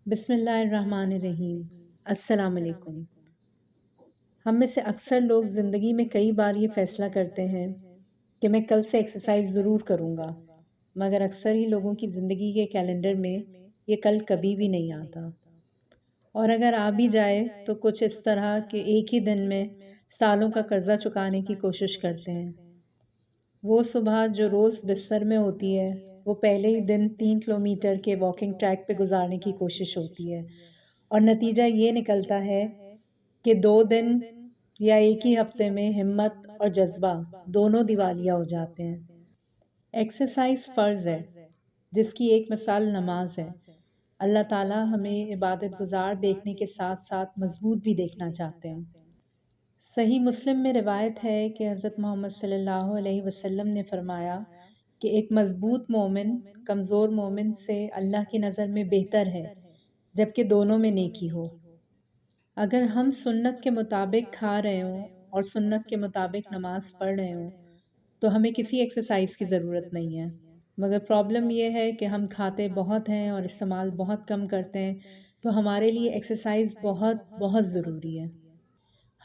बिस्मिल्लाहिर्रहमानिर्रहीम। अस्सलाम वालेकुम। हम में से अक्सर लोग ज़िंदगी में कई बार ये फ़ैसला करते हैं कि मैं कल से एक्सरसाइज ज़रूर करूँगा, मगर अक्सर ही लोगों की ज़िंदगी के कैलेंडर में ये कल कभी भी नहीं आता। और अगर आ भी जाए तो कुछ इस तरह कि एक ही दिन में सालों का कर्जा चुकाने की कोशिश करते हैं। वो सुबह जो रोज़ बिस्तर में होती है, वो पहले ही दिन 3 किलोमीटर के वॉकिंग ट्रैक पे गुजारने की कोशिश होती है, और नतीजा ये निकलता है कि 2 दिन या एक ही हफ्ते में हिम्मत और जज्बा दोनों दिवालिया हो जाते हैं। एक्सरसाइज फ़र्ज़ है, जिसकी एक मिसाल नमाज है। अल्लाह ताला हमें इबादत गुजार देखने के साथ साथ मजबूत भी देखना चाहते हैं। सही मुस्लिम में रिवायत है कि हज़रत मोहम्मद सल्लल्लाहु अलैहि वसल्लम ने फरमाया कि एक मजबूत मोमिन कमज़ोर मोमिन से अल्लाह की नज़र में बेहतर है, जबकि दोनों में नेकी हो। अगर हम सुन्नत के मुताबिक खा रहे हों और सुन्नत के मुताबिक नमाज पढ़ रहे हों, तो हमें किसी एक्सरसाइज की ज़रूरत नहीं है। मगर प्रॉब्लम यह है कि हम खाते बहुत हैं और इस्तेमाल बहुत कम करते हैं, तो हमारे लिए एक्सरसाइज बहुत बहुत ज़रूरी है।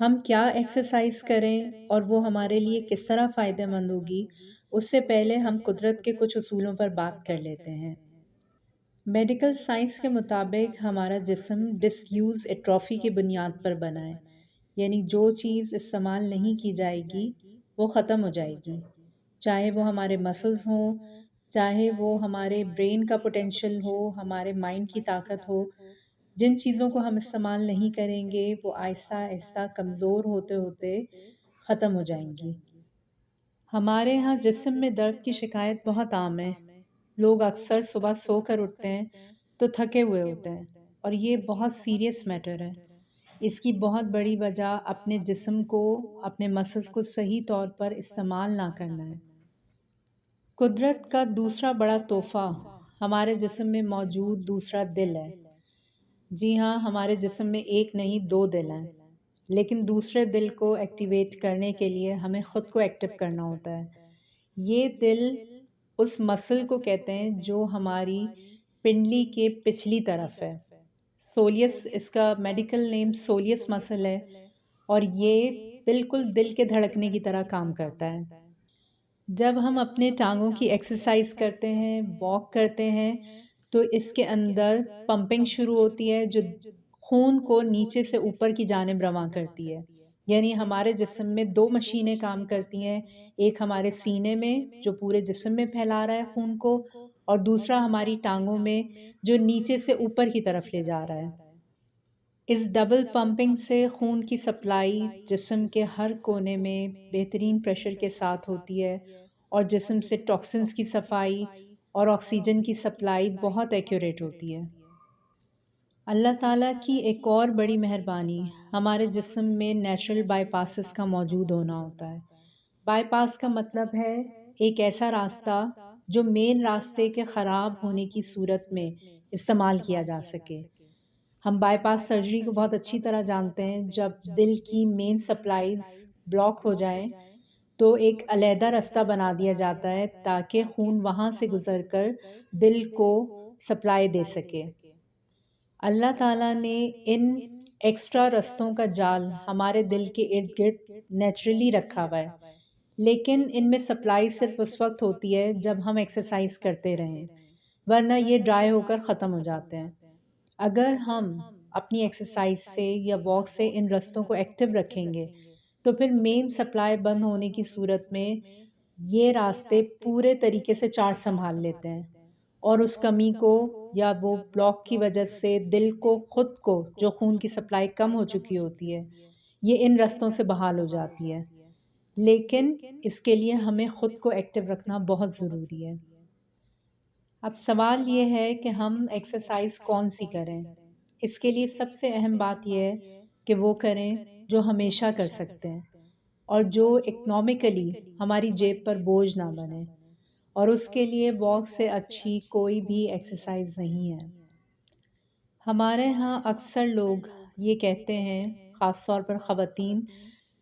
हम क्या एक्सरसाइज करें और वो हमारे लिए किस तरह फ़ायदेमंद होगी, उससे पहले हम कुदरत के कुछ उसूलों पर बात कर लेते हैं। मेडिकल साइंस के मुताबिक हमारा जिस्म डिसयूज़ एट्रोफी की बुनियाद पर बना है, यानी जो चीज़ इस्तेमाल नहीं की जाएगी वो ख़त्म हो जाएगी, चाहे वो हमारे मसल्स हों, चाहे वो हमारे ब्रेन का पोटेंशियल हो, हमारे माइंड की ताकत हो। जिन चीज़ों को हम इस्तेमाल नहीं करेंगे वो आहिस्ता आहिस्ता कमज़ोर होते होते ख़त्म हो जाएंगी। हमारे यहाँ जिस्म में दर्द की शिकायत बहुत आम है। लोग अक्सर सुबह सोकर उठते हैं तो थके हुए होते हैं, और ये बहुत सीरियस मैटर है। इसकी बहुत बड़ी वजह अपने जिस्म को, अपने मसल्स को सही तौर पर इस्तेमाल ना करना है। कुदरत का दूसरा बड़ा तोहफ़ा हमारे जिस्म में मौजूद दूसरा दिल है। जी हाँ, हमारे जिस्म में एक नहीं 2 दिल हैं, लेकिन दूसरे दिल को एक्टिवेट करने के लिए हमें ख़ुद को एक्टिव करना होता है। ये दिल उस मसल को कहते हैं जो हमारी पिंडली के पिछली तरफ है। सोलियस इसका मेडिकल नेम सोलियस मसल है, और ये बिल्कुल दिल के धड़कने की तरह काम करता है। जब हम अपने टाँगों की एक्सरसाइज करते हैं, वॉक करते हैं, तो इसके अंदर पंपिंग शुरू होती है जो खून को नीचे से ऊपर की जानिब रवां करती है। यानी हमारे जिस्म में 2 मशीनें काम करती हैं, एक हमारे सीने में जो पूरे जिस्म में फैला रहा है खून को, और दूसरा हमारी टाँगों में जो नीचे से ऊपर की तरफ ले जा रहा है। इस डबल पंपिंग से खून की सप्लाई जिस्म के हर कोने में बेहतरीन प्रेशर के साथ होती है, और जिस्म से टॉक्सिन्स की सफाई और ऑक्सीजन की सप्लाई बहुत एक्यूरेट होती है। अल्लाह ताला की एक और बड़ी मेहरबानी हमारे जिस्म में नेचुरल बाईपासेस का मौजूद होना होता है। बाईपास का मतलब है एक ऐसा रास्ता जो मेन रास्ते के ख़राब होने की सूरत में इस्तेमाल किया जा सके। हम बाईपास सर्जरी को बहुत अच्छी तरह जानते हैं। जब दिल की मेन सप्लाईज ब्लॉक हो जाएं, तो एक अलहदा रास्ता बना दिया जाता है ताकि खून वहाँ से गुजर कर दिल को सप्लाई दे सके। अल्लाह ताला ने इन एक्स्ट्रा रास्तों का जाल हमारे दिल के इर्द गिर्द नेचुरली रखा हुआ है, लेकिन इनमें सप्लाई सिर्फ उस वक्त होती है जब हम एक्सरसाइज करते रहें, वरना ये ड्राई होकर ख़त्म हो जाते हैं। अगर हम अपनी एक्सरसाइज से या वॉक से इन रास्तों को एक्टिव रखेंगे, तो फिर मेन सप्लाई बंद होने की सूरत में ये रास्ते पूरे तरीके से चार्ज संभाल लेते हैं, और उस कमी को या वो ब्लॉक की वजह से दिल को खुद को जो खून की सप्लाई कम हो चुकी होती है, ये इन रास्तों से बहाल हो जाती है। लेकिन इसके लिए हमें खुद को एक्टिव रखना बहुत ज़रूरी है। अब सवाल ये है कि हम एक्सरसाइज कौन सी करें। इसके लिए सबसे अहम बात यह है कि वो करें जो हमेशा कर सकते हैं, और जो इकनॉमिकली हमारी जेब पर बोझ ना बने, और उसके लिए वॉक से अच्छी कोई भी एक्सरसाइज नहीं है। हमारे यहाँ अक्सर लोग ये कहते हैं, ख़ास तौर पर ख़वातीन,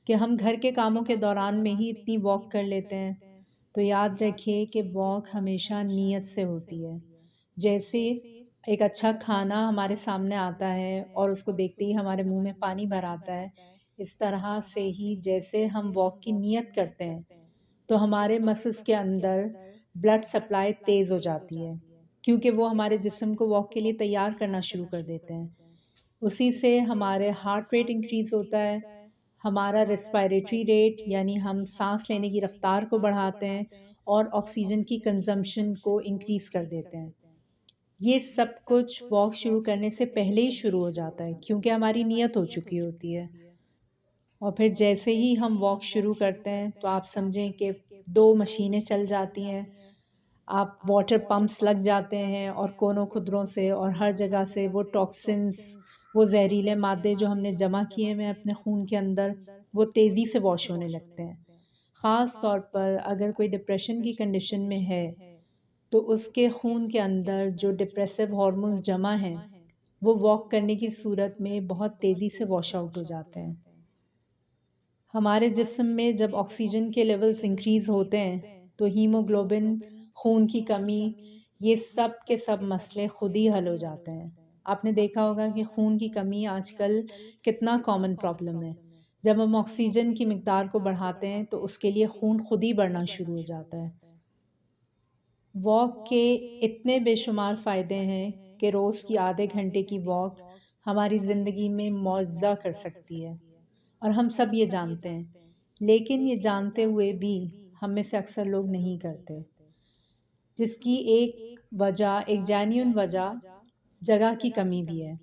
कि हम घर के कामों के दौरान में ही इतनी वॉक कर लेते हैं। तो याद रखिए कि वॉक हमेशा नीयत से होती है। जैसे एक अच्छा खाना हमारे सामने आता है और उसको देखते ही हमारे मुंह में पानी भर आता है, इस तरह से ही जैसे हम वॉक की नियत करते हैं तो हमारे मसल्स के अंदर ब्लड सप्लाई तेज़ हो जाती है, क्योंकि वो हमारे जिस्म को वॉक के लिए तैयार करना शुरू कर देते हैं। उसी से हमारे हार्ट रेट इंक्रीज़ होता है, हमारा रेस्पिरेटरी रेट यानी हम सांस लेने की रफ्तार को बढ़ाते हैं और ऑक्सीजन की कंजम्पशन को इंक्रीज़ कर देते हैं। ये सब कुछ वॉक शुरू करने से पहले ही शुरू हो जाता है, क्योंकि हमारी नियत हो चुकी होती है। और फिर जैसे ही हम वॉक शुरू करते हैं तो आप समझें कि 2 मशीनें चल जाती हैं, आप वाटर पंप्स लग जाते हैं और कोनों खुदरों से और हर जगह से वो टॉक्सिन्स, वो जहरीले मादे जो हमने जमा किए हुए हैं अपने खून के अंदर, वो तेज़ी से वॉश होने लगते हैं। ख़ास तौर पर अगर कोई डिप्रेशन की कंडीशन में है तो उसके खून के अंदर जो डिप्रेसिव हार्मोन्स जमा हैं वो वॉक करने की सूरत में बहुत तेज़ी से वॉश आउट हो जाते हैं। हमारे जिस्म में जब ऑक्सीजन के लेवल्स इंक्रीज़ होते हैं तो हीमोग्लोबिन, खून की कमी, ये सब के सब मसले खुद ही हल हो जाते हैं। आपने देखा होगा कि खून की कमी आजकल कितना कॉमन प्रॉब्लम है। जब हम ऑक्सीजन की मिकदार को बढ़ाते हैं तो उसके लिए खून खुद ही बढ़ना शुरू हो जाता है। वॉक के इतने बेशुमार फ़ायदे हैं कि रोज़ की आधे घंटे की वॉक हमारी ज़िंदगी में मुआवज़ा कर सकती है और हम सब ये जानते हैं। लेकिन ये जानते हुए भी हम में से अक्सर लोग नहीं करते, जिसकी एक वजह, एक जेन्युइन वजह जगह की कमी भी है।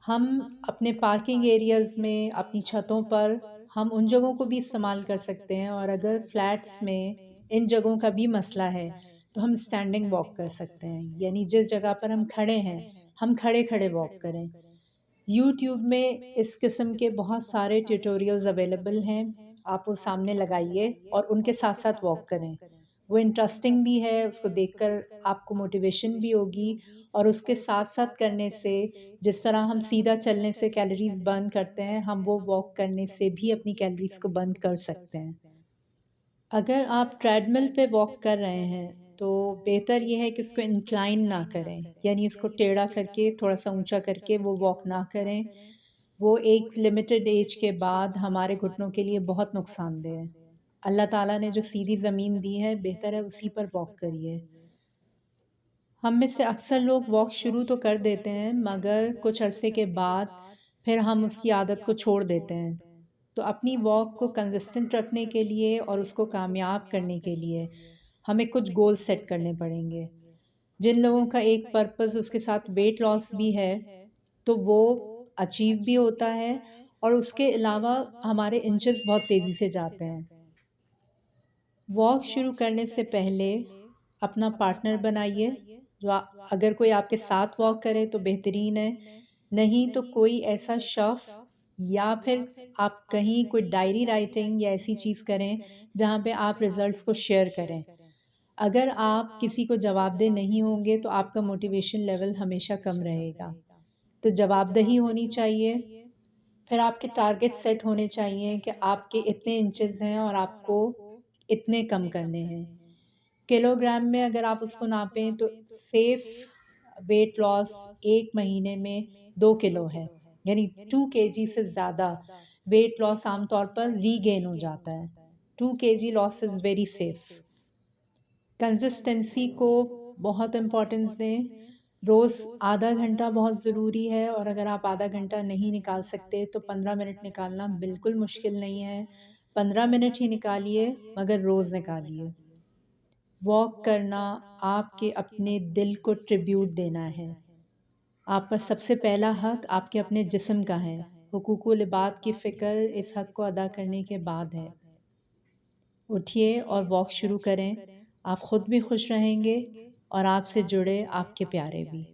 हम अपने पार्किंग एरियाज़ में, अपनी छतों पर हम उन जगहों को भी इस्तेमाल कर सकते हैं और अगर फ्लैट्स में इन जगहों का भी मसला है, तो हम स्टैंडिंग वॉक कर सकते हैं। यानी जिस जगह पर हम खड़े हैं, हम खड़े-खड़े वॉक करें। यूट्यूब में इस किस्म के बहुत सारे ट्यूटोरियल्स अवेलेबल हैं। आप वो सामने लगाइए और उनके साथ-साथ वॉक करें। वो इंटरेस्टिंग भी है, उसको देखकर आपको मोटिवेशन भी होगी और उसके साथ-साथ करने से जिस तरह हम सीधा चलने से कैलोरीज़ बर्न करते हैं, हम वो वॉक करने से भी अपनी कैलोरीज़ को बर्न कर सकते हैं। अगर आप ट्रेडमिल पे वॉक कर रहे हैं, तो बेहतर ये है कि उसको इंक्लाइन ना करें, यानी उसको टेढ़ा करके, थोड़ा-सा ऊँचा करके वो वॉक ना करें। वो एक लिमिटेड एज के बाद हमारे घुटनों के लिए बहुत नुकसानदेह है। अल्लाह ताला ने जो सीधी ज़मीन दी है, बेहतर है उसी पर वॉक करिए। हम में से अक्सर लोग वॉक शुरू तो कर देते हैं, मगर कुछ अरसे के बाद फिर हम उसकी आदत को छोड़ देते हैं। तो अपनी वॉक को कंसिस्टेंट रखने के लिए और उसको कामयाब करने के लिए हमें कुछ गोल सेट करने पड़ेंगे। जिन लोगों का एक पर्पस उसके साथ वेट लॉस भी है, तो वो अचीव भी होता है और उसके अलावा हमारे इंचेस बहुत तेज़ी से जाते हैं। वॉक शुरू करने से पहले अपना पार्टनर बनाइए, जो अगर कोई आपके साथ वॉक करे तो बेहतरीन है, नहीं तो कोई ऐसा शख्स या फिर आप कहीं कोई डायरी राइटिंग या ऐसी चीज़ करें जहाँ पे आप रिजल्ट्स को शेयर करें। अगर आप किसी को जवाबदेह नहीं होंगे तो आपका मोटिवेशन लेवल हमेशा कम रहेगा। तो जवाबदेही होनी चाहिए, फिर आपके टारगेट सेट होने चाहिए कि आपके इतने इंचेस हैं और आपको इतने कम करने हैं। किलोग्राम में अगर आप उसको नापें तो सेफ वेट लॉस 1 महीने में 2 किलो है, यानी 2 केजी से ज़्यादा वेट लॉस आमतौर पर रीगेन हो जाता है। 2 KG loss is very safe. Consistency को बहुत इम्पोर्टेंस दें। रोज़ आधा घंटा बहुत ज़रूरी है और अगर आप आधा घंटा नहीं निकाल सकते तो 15 मिनट निकालना बिल्कुल मुश्किल नहीं है। 15 मिनट ही निकालिए, मगर रोज़ निकालिए। वॉक करना आपके अपने दिल को ट्रिब्यूट देना है। आप पर सबसे पहला हक आपके अपने जिस्म का है। हुकूकुल इबाद की फ़िक्र इस हक को अदा करने के बाद है। उठिए और वॉक शुरू करें। आप खुद भी खुश रहेंगे और आपसे जुड़े आपके प्यारे भी।